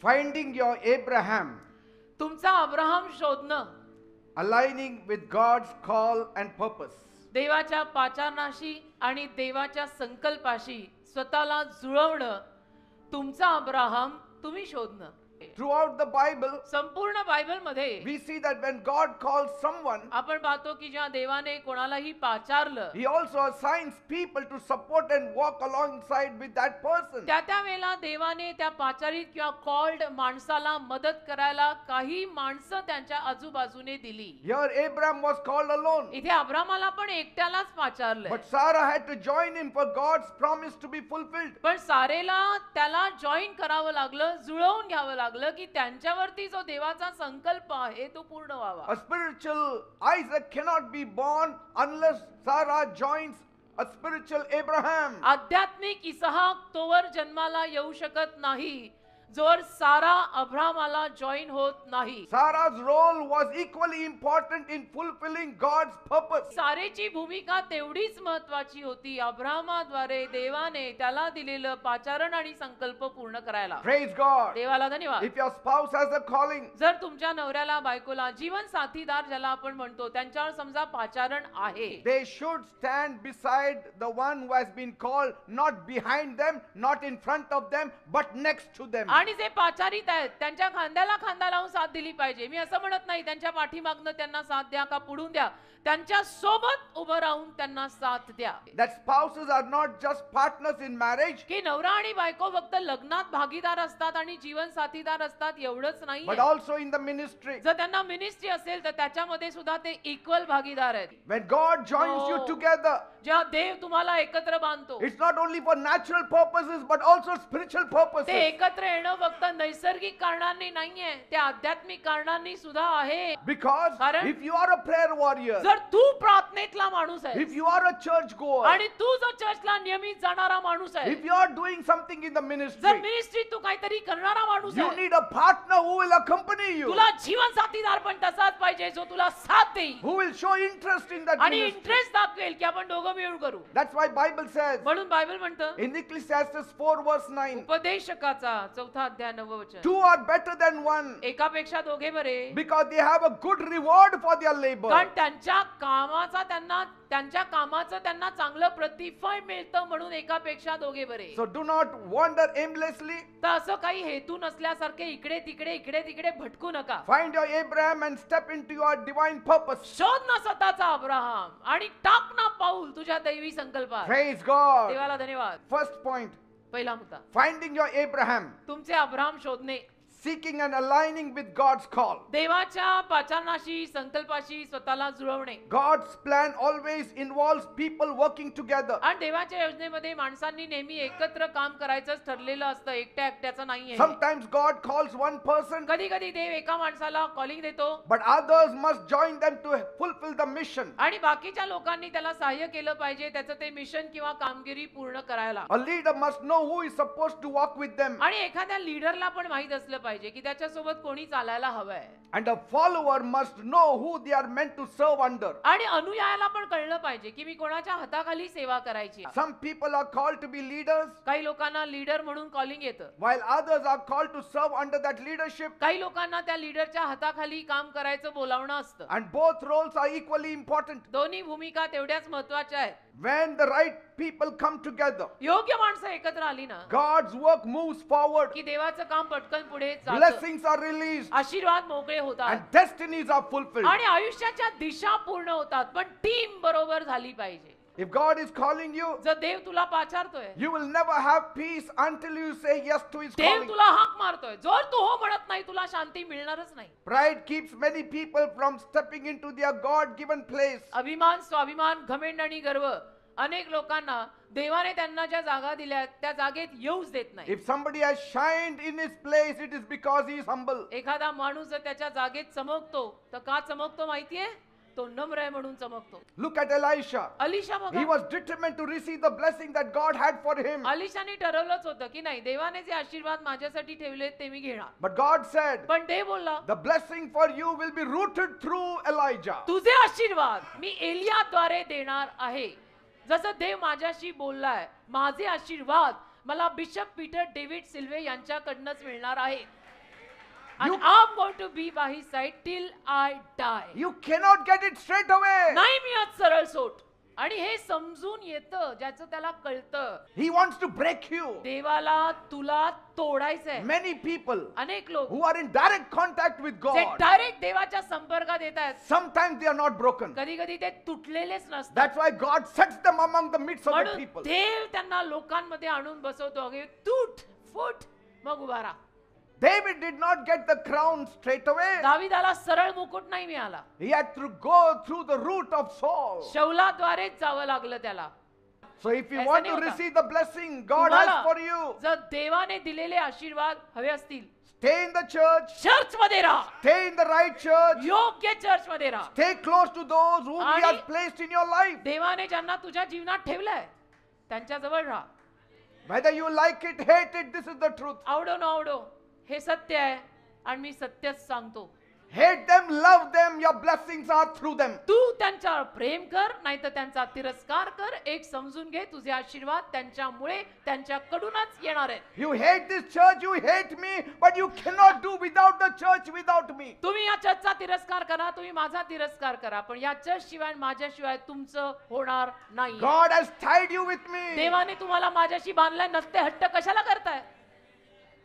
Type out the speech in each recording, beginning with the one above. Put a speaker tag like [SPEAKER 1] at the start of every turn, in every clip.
[SPEAKER 1] Finding your Abraham.
[SPEAKER 2] तुमचा Abraham शोधणं.
[SPEAKER 1] Aligning with God's call and purpose.
[SPEAKER 2] देवाच्या पाचारणाशी आणि देवाच्या संकल्पाशी स्वतःला जुळवणं. तुमचा अब्राहम तुम्ही शोधणं.
[SPEAKER 1] Throughout the Bible,
[SPEAKER 2] संपूर्ण बायबल मध्ये
[SPEAKER 1] we see that when God calls someone,
[SPEAKER 2] आपण पाहतो की जेव्हा देवाने कोणालाही पाचारलं,
[SPEAKER 1] He also assigns people to support and walk alongside with that person.
[SPEAKER 2] त्या वेळेला देवाने त्या पाचारित किंवा कॉल्ड माणसाला मदत करायला काही माणसं त्यांच्या आजूबाजूने दिली.
[SPEAKER 1] Here Abraham was called alone.
[SPEAKER 2] इथे अब्रामाला पण एकट्यालाच पाचारलं.
[SPEAKER 1] But Sarah had to join him for God's promise to be fulfilled.
[SPEAKER 2] पण सारेला त्याला जॉईन करावं लागलं, जुळवून घ्यावं लागलं की त्यांच्यावरती जो देवाचा संकल्प आहे तो पूर्ण व्हावा.
[SPEAKER 1] A spiritual Isaac cannot be born unless Sarah joins a spiritual Abraham.
[SPEAKER 2] आध्यात्मिक इसहाक तोवर जन्माला येऊ शकत नाही जोर सारा अब्रामाला जॉईन होत नाही.
[SPEAKER 1] Sarah's role was equally important in fulfilling God's purpose.
[SPEAKER 2] सारेची भूमिका तेवढीच महत्त्वाची होती अब्रामाद्वारे देवाने त्याला दिलेलं पाचारण आणि संकल्प पूर्ण करायला.
[SPEAKER 1] Praise God.
[SPEAKER 2] देवाला धन्यवाद.
[SPEAKER 1] If your spouse has a calling,
[SPEAKER 2] जर तुमच्या नवऱ्याला बायकोला जीवन साथीदार ज्याला आपण म्हणतो त्यांच्यावर समजा पाचारण आहे,
[SPEAKER 1] they should stand beside the one who has been called, not behind them, not in front of them, but next to them.
[SPEAKER 2] आणि जे पाचारित आहेत त्यांच्या खांद्याला खांदा लावून साथ दिली पाहिजे. मी असं म्हणत नाही त्यांच्या पाठीमागनं त्यांना साथ द्या का पुढून द्या, त्यांच्या सोबत उभं राहून त्यांना साथ द्या.
[SPEAKER 1] That spouses are not just partners in marriage,
[SPEAKER 2] की नवरा आणि बायको फक्त लग्नात भागीदार असतात आणि जीवन साथीदार असतात एवढंच नाही,
[SPEAKER 1] but also in the ministry.
[SPEAKER 2] जर त्यांना मिनिस्ट्री असेल तर त्याच्यामध्ये सुद्धा ते इक्वल भागीदार आहेत.
[SPEAKER 1] When God joins you together,
[SPEAKER 2] जेव्हा देव तुम्हाला एकत्र बांधतो,
[SPEAKER 1] it's not only for natural purposes but also spiritual
[SPEAKER 2] ते
[SPEAKER 1] purposes.
[SPEAKER 2] एकत्र येणं फक्त नैसर्गिक कारणांनी नाहीये, ते आध्यात्मिक कारणांनी सुद्धा आहे.
[SPEAKER 1] Because
[SPEAKER 2] कारण
[SPEAKER 1] if you are a prayer warrior,
[SPEAKER 2] जर तू प्रार्थनेतला माणूस आहे
[SPEAKER 1] if you are a church goer,
[SPEAKER 2] आणि तू जर चर्चला नियमित जाणारा माणूस आहे,
[SPEAKER 1] if you are doing something in the
[SPEAKER 2] जर
[SPEAKER 1] ministry,
[SPEAKER 2] मिनिस्ट्रीत तू काहीतरी करणारा माणूस
[SPEAKER 1] you
[SPEAKER 2] आहे,
[SPEAKER 1] need a partner who will accompany you,
[SPEAKER 2] तुला जीवन साथीदार पण तसाच पाहिजे जो तुला साथ देईल
[SPEAKER 1] who will show interest in that
[SPEAKER 2] आणि
[SPEAKER 1] ministry.
[SPEAKER 2] इंटरेस्ट दाखवेल की आपण दोघं मिळून करू.
[SPEAKER 1] That's why Bible says
[SPEAKER 2] म्हणून बायबल म्हणतं
[SPEAKER 1] in Ecclesiastes 4 verse 9,
[SPEAKER 2] उपदेशकाचा 4था अध्याय 9व वचन,
[SPEAKER 1] two are better than one
[SPEAKER 2] एकापेक्षा दोघे बरे,
[SPEAKER 1] because they have a good reward for their labor.
[SPEAKER 2] कारण त्यांच्या कामाचं त्यांना चांगलं प्रतिफळ मिळतं म्हणून एकापेक्षा दोघे बरे.
[SPEAKER 1] So do not wander aimlessly.
[SPEAKER 2] तर असं काही हेतू नसल्यासारखे इकडे तिकडे भटकू नका.
[SPEAKER 1] Find your Abraham and step into your divine purpose.
[SPEAKER 2] शोध ना स्वतःचा अब्राहम आणि टाक ना पाऊल तुझ्या दैवी संकल्पात.
[SPEAKER 1] Praise God.
[SPEAKER 2] देवाला धन्यवाद.
[SPEAKER 1] First point,
[SPEAKER 2] पहिला मुद्दा,
[SPEAKER 1] finding your Abraham,
[SPEAKER 2] तुमचे अब्राहम शोधणे.
[SPEAKER 1] seeking and aligning with God's call.
[SPEAKER 2] देवाच्या पाचारणाशी संकल्पाशी स्वतःला जुळवणे.
[SPEAKER 1] God's plan always involves people working together.
[SPEAKER 2] आणि देवाच्या योजनेमध्ये माणसांनी नेहमी एकत्र काम करायचंच ठरलेलं असतं, एकट्याचं नाहीये.
[SPEAKER 1] Sometimes God calls one person,
[SPEAKER 2] कधी कधी देव एका माणसाला कॉलिंग देतो
[SPEAKER 1] but others must join them to fulfill the mission.
[SPEAKER 2] आणि बाकीच्या लोकांनी त्याला सहाय्य केलं पाहिजे त्याचं ते मिशन किंवा कामगिरी पूर्ण करायला.
[SPEAKER 1] A leader must know who is supposed to walk with them.
[SPEAKER 2] आणि एखाद्या लीडरला पण माहित असलं पाहिजे की त्याच्यासोबत कोणी चालायला हवंय.
[SPEAKER 1] And a follower must know who they are meant to serve under.
[SPEAKER 2] आणि अनुयायाला पण कळलं पाहिजे की मी कोणाच्या हाताखाली सेवा करायची.
[SPEAKER 1] Some people are called to be leaders,
[SPEAKER 2] काही लोकांना लीडर म्हणून कॉलिंग येतं,
[SPEAKER 1] while others are called to serve under that leadership.
[SPEAKER 2] काही लोकांना त्या लीडरच्या हाताखाली काम करायचं बोलावणं असतं.
[SPEAKER 1] And both roles are equally important.
[SPEAKER 2] दोन्ही भूमिका तेवढ्याच महत्त्वाच्या आहेत.
[SPEAKER 1] When the right people come together,
[SPEAKER 2] योग्य माणसं एकत्र आली ना,
[SPEAKER 1] God's work moves forward.
[SPEAKER 2] की देवाचं काम पटकन पुढे जातं,
[SPEAKER 1] Blessings are released
[SPEAKER 2] आशीर्वाद मोकळे होतात
[SPEAKER 1] and destinies are fulfilled.
[SPEAKER 2] आणि आयुष्याच्या दिशा पूर्ण होतात. पण टीम बरोबर झाली पाहिजे.
[SPEAKER 1] If God is calling you,
[SPEAKER 2] जर देव तुला पाचारतोय,
[SPEAKER 1] you will never have peace until you say yes to his
[SPEAKER 2] Dev
[SPEAKER 1] calling.
[SPEAKER 2] तुला हाक मारतोय, जर तू हो म्हणत नाही तुला शांती मिळणारच नाही.
[SPEAKER 1] Pride keeps many people from stepping into their God-given place.
[SPEAKER 2] अभिमान, स्वाभिमान, घमेंड आणि गर्व अनेक लोकांना देवाने त्यांना ज्या जागा दिल्या त्या जागेत येऊच देत नाही.
[SPEAKER 1] If somebody has shined in his place, it is because he is humble.
[SPEAKER 2] एखादा माणूस जर त्याच्या जागेत चमकतो तर का चमकतो माहितीये? तो नम्र आहे म्हणून चमकतो.
[SPEAKER 1] Look at Elisha.
[SPEAKER 2] Alisha
[SPEAKER 1] He
[SPEAKER 2] बघा,
[SPEAKER 1] was determined to receive the blessing that God had for him.
[SPEAKER 2] अलिशाने ठरवलंच होतं की नाही, देवाने जे आशीर्वाद माझ्यासाठी ठेवले ते मी घेणार.
[SPEAKER 1] But God said,
[SPEAKER 2] पण देव बोलला,
[SPEAKER 1] the blessing for you will be rooted through Elijah.
[SPEAKER 2] तुझे आशीर्वाद मी एलियाद्वारे देणार आहे. जसं देव माझ्याशी बोललाय, माझे आशीर्वाद मला बिशप पीटर डेव्हिड सिल्वे यांच्याकडनंच मिळणार आहे. And I'm going to be by his side till I die.
[SPEAKER 1] You cannot get it straight away.
[SPEAKER 2] नाही मिळत सरळ सोट. आणि हे समजून येतं ज्याचं त्याला कळतं.
[SPEAKER 1] He wants to break you.
[SPEAKER 2] देवाला तुला तोडायचंय.
[SPEAKER 1] Many people
[SPEAKER 2] अनेक लोक
[SPEAKER 1] who are in direct contact with
[SPEAKER 2] जे
[SPEAKER 1] God,
[SPEAKER 2] डायरेक्ट देवाच्या संपर्कात येत आहेत,
[SPEAKER 1] sometimes they are not broken.
[SPEAKER 2] कधी कधी ते तुटलेलेच नसतात.
[SPEAKER 1] That's why God sets them among the midst of the
[SPEAKER 2] म्हणून
[SPEAKER 1] people.
[SPEAKER 2] देव त्यांना लोकांमध्ये आणून बसवतो. अगे तूट फुट मग उभा राहा.
[SPEAKER 1] David did not get the crown straight away.
[SPEAKER 2] दाविदाला सरळ मुकुट नाही मिळाला.
[SPEAKER 1] He had to go through the route of Saul.
[SPEAKER 2] शौलाद्वारेच जावं लागलं त्याला.
[SPEAKER 1] So if you
[SPEAKER 2] ऐसा
[SPEAKER 1] want
[SPEAKER 2] नहीं
[SPEAKER 1] to
[SPEAKER 2] होता.
[SPEAKER 1] receive the blessing God has
[SPEAKER 2] तुम्हाला
[SPEAKER 1] for you,
[SPEAKER 2] जर देवाने दिलेले आशीर्वाद हवे असतील,
[SPEAKER 1] stay in the church,
[SPEAKER 2] church मध्ये राहा.
[SPEAKER 1] stay in the right church,
[SPEAKER 2] योग्य चर्च मध्ये राहा.
[SPEAKER 1] stay close to those whom He
[SPEAKER 2] आणि
[SPEAKER 1] has placed in your life.
[SPEAKER 2] देवाने ज्यांना तुझ्या जीवनात ठेवलंय त्यांच्या जवळ राहा.
[SPEAKER 1] Whether you like it, hate it, this is the truth.
[SPEAKER 2] आवडो न आवडो हे सत्य आहे आणि मी सत्यच सांगतो.
[SPEAKER 1] Hate them, love them, your blessings are through them.
[SPEAKER 2] तू त्यांच्यावर प्रेम कर नाहीतर त्यांचा तिरस्कार कर. एक समजून घे, तुझे आशीर्वाद त्यांच्यामुळे त्यांच्याकडूनच येणार आहेत.
[SPEAKER 1] You hate this church, you hate me, but you cannot do without the church without me.
[SPEAKER 2] तुम्ही या चर्चचा तिरस्कार करा, तुम्ही माझा तिरस्कार करा, पण या चर्च शिवाय माझ्याशिवाय तुमचं होणार नाही.
[SPEAKER 1] God has tied you with me.
[SPEAKER 2] देवाने तुम्हाला माझ्याशी बांधलाय, नसते हट्ट कशाला करताय?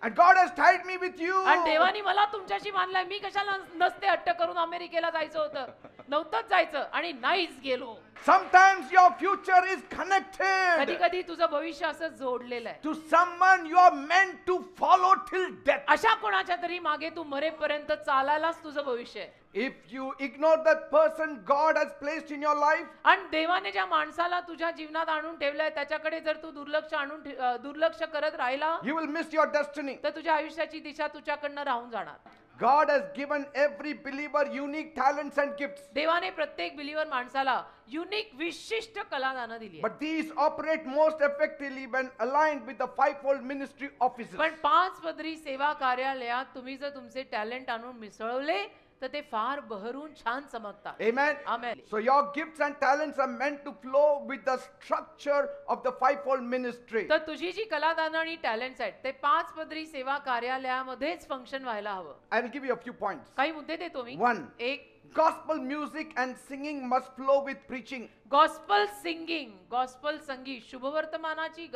[SPEAKER 1] And God has tied me with you.
[SPEAKER 2] आणि देवाने मला तुमच्याशी बांधलाय, मी कशाला नसते हट्ट करून अमेरिकेला जायचं होतं? नव्हतंच जायचं आणि नाहीच गेलो.
[SPEAKER 1] Sometimes your future is
[SPEAKER 2] कधी
[SPEAKER 1] connected
[SPEAKER 2] कधी तुझं भविष्य असं जोडलेलं आहे.
[SPEAKER 1] to someone you are meant to follow till death.
[SPEAKER 2] अशा कोणाच्या तरी मागे तू मरेपर्यंत चालायलाच तुझं भविष्य आहे.
[SPEAKER 1] If you ignore that person God has placed in your life,
[SPEAKER 2] आणि देवाने ज्या माणसाला तुझ्या जीवनात आणून ठेवलंय त्याच्याकडे जर तू दुर्लक्ष करत राहिला
[SPEAKER 1] you will miss your destiny.
[SPEAKER 2] तर तुझ्या आयुष्याची दिशा तुझ्याकडनं राहून जाणार.
[SPEAKER 1] God has given every believer unique talents and gifts.
[SPEAKER 2] देवाने प्रत्येक बिलीवर माणसाला युनिक विशिष्ट कलादानं दिली आहे.
[SPEAKER 1] But these operate most effectively when aligned with the fivefold ministry offices.
[SPEAKER 2] पण 5 पदरी सेवा कार्यालयात तुम्ही जर तुमचे टॅलेंट आणून मिसळवले तर ते फार बहरून छान चमकतात.
[SPEAKER 1] Amen.
[SPEAKER 2] Amen.
[SPEAKER 1] So your gifts and talents are meant to flow with the structure of the fivefold ministry.
[SPEAKER 2] तर तुझी जी कलादानं आणि टॅलेंट्स आहेत ते 5 पदरी सेवा कार्यालयामध्येच फंक्शन व्हायला हवं.
[SPEAKER 1] I will give you a few points.
[SPEAKER 2] काही मुद्दे देतो मी.
[SPEAKER 1] One.
[SPEAKER 2] एक,
[SPEAKER 1] Gospel music and singing must flow with preaching.
[SPEAKER 2] Gospel singing, gospel संगीत, शुभवर्तमानाची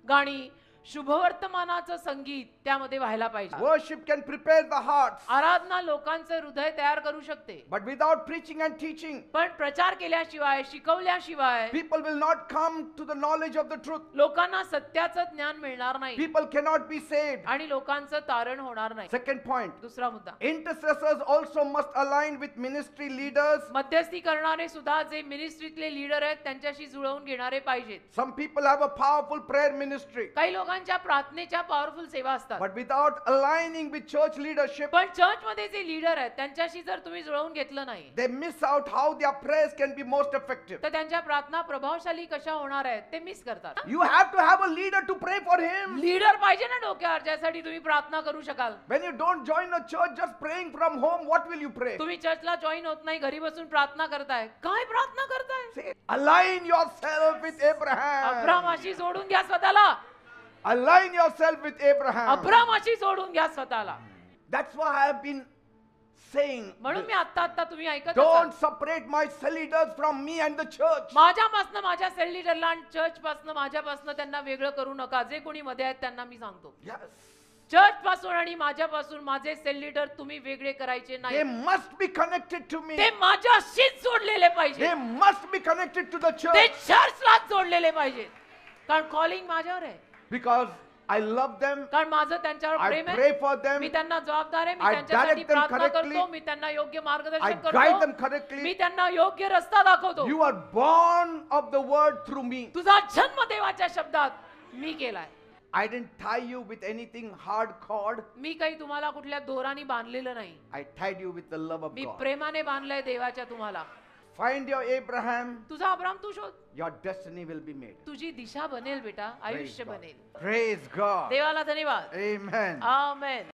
[SPEAKER 2] गाणी, शुभवर्तमानाचं संगीत त्यामध्ये व्हायला पाहिजे.
[SPEAKER 1] Worship can prepare the hearts.
[SPEAKER 2] आराधना लोकांचं हृदय तयार करू शकते.
[SPEAKER 1] But without preaching and teaching,
[SPEAKER 2] पण प्रचार केल्याशिवाय, शिकवल्याशिवाय
[SPEAKER 1] people will not come to the knowledge of the truth.
[SPEAKER 2] लोकांना सत्याचं ज्ञान मिळणार नाही
[SPEAKER 1] People cannot be saved.
[SPEAKER 2] आणि लोकांचं तारण होणार नाही.
[SPEAKER 1] Second point.
[SPEAKER 2] दुसरा मुद्दा,
[SPEAKER 1] Intercessors also must align with ministry leaders.
[SPEAKER 2] मध्यस्थी करणारे सुद्धा जे मिनिस्ट्रीतले लीडर आहेत त्यांच्याशी जुळवून घेणारे पाहिजेत.
[SPEAKER 1] Some people have a powerful prayer ministry.
[SPEAKER 2] काही लोकांच्या प्रार्थनेच्या पॉवरफुल सेवा असतात.
[SPEAKER 1] But without aligning with church leadership,
[SPEAKER 2] पण चर्च मध्ये जे लीडर आहेत त्यांच्याशी जर तुम्ही जुळवून घेतलं नाही
[SPEAKER 1] they miss out how their prayers can be most effective.
[SPEAKER 2] तर त्यांच्या प्रार्थना प्रभावशाली कशा होणार आहेत ते मिस करतात.
[SPEAKER 1] You have to have a leader to pray for him.
[SPEAKER 2] Leader पाहिजे ना डोक्यावर ज्यासाठी तुम्ही प्रार्थना करू शकाल.
[SPEAKER 1] When you don't join a church just praying from home, what will you pray?
[SPEAKER 2] तुम्ही चर्चला जॉईन होत नाही, घरी बसून प्रार्थना करताय. काय प्रार्थना करताय?
[SPEAKER 1] Say, align yourself with Abraham.
[SPEAKER 2] अब्रामाशी जोडून घ्या स्वतःला.
[SPEAKER 1] Align yourself with Abraham.
[SPEAKER 2] अब्रामाशी जोडून घ्या स्वतःला.
[SPEAKER 1] That's why I have been saying,
[SPEAKER 2] म्हणून मी आता तुम्ही ऐकत
[SPEAKER 1] don't
[SPEAKER 2] असाल.
[SPEAKER 1] separate my cell leaders from me and the church.
[SPEAKER 2] माझ्यापासनं माझ्या सेल लीडरला आणि चर्च पासनं माझ्यापासनं त्यांना वेगळं करू नका. जे कोणी मध्ये आहेत त्यांना मी सांगतो,
[SPEAKER 1] Yes.
[SPEAKER 2] चर्च पासून आणि माझ्यापासून माझे सेल लीडर तुम्ही वेगळे करायचे
[SPEAKER 1] They
[SPEAKER 2] नाही.
[SPEAKER 1] must be connected to me.
[SPEAKER 2] ते माझ्याशीच जोडलेले पाहिजे.
[SPEAKER 1] They must be connected to the
[SPEAKER 2] ते
[SPEAKER 1] church.
[SPEAKER 2] चर्चलाच जोडलेले पाहिजे. कारण कॉलिंग माझ्यावर आहे.
[SPEAKER 1] Because I love them.
[SPEAKER 2] कारण माझं त्यांच्यावर
[SPEAKER 1] I
[SPEAKER 2] प्रेम
[SPEAKER 1] pray
[SPEAKER 2] आहे.
[SPEAKER 1] for them.
[SPEAKER 2] मी त्यांना जबाबदार आहे. मी
[SPEAKER 1] I
[SPEAKER 2] त्यांच्यासाठी
[SPEAKER 1] direct them
[SPEAKER 2] प्रार्थना
[SPEAKER 1] correctly.
[SPEAKER 2] करतो. मी त्यांना योग्य
[SPEAKER 1] I
[SPEAKER 2] मार्गदर्शन
[SPEAKER 1] guide them
[SPEAKER 2] करतो.
[SPEAKER 1] correctly.
[SPEAKER 2] मी त्यांना योग्य रस्ता दाखवतो.
[SPEAKER 1] You are born of the word through me.
[SPEAKER 2] तुझा जन्म देवाच्या शब्दात मी केलाय.
[SPEAKER 1] I didn't tie you with anything hard cord.
[SPEAKER 2] मी काही तुम्हाला कुठल्या दोराने बांधलेलं नाही.
[SPEAKER 1] I tied you with the love of
[SPEAKER 2] me
[SPEAKER 1] God.
[SPEAKER 2] प्रेमाने बांधलंय देवाच्या तुम्हाला.
[SPEAKER 1] Find your Abraham.
[SPEAKER 2] तुझा अब्राम तू शोध.
[SPEAKER 1] Your destiny will be made.
[SPEAKER 2] तुझी दिशा बनेल बेटा,
[SPEAKER 1] Praise
[SPEAKER 2] आयुष्य
[SPEAKER 1] God.
[SPEAKER 2] बनेल.
[SPEAKER 1] Praise God.
[SPEAKER 2] देवाला धन्यवाद.
[SPEAKER 1] Amen.
[SPEAKER 2] आमेन.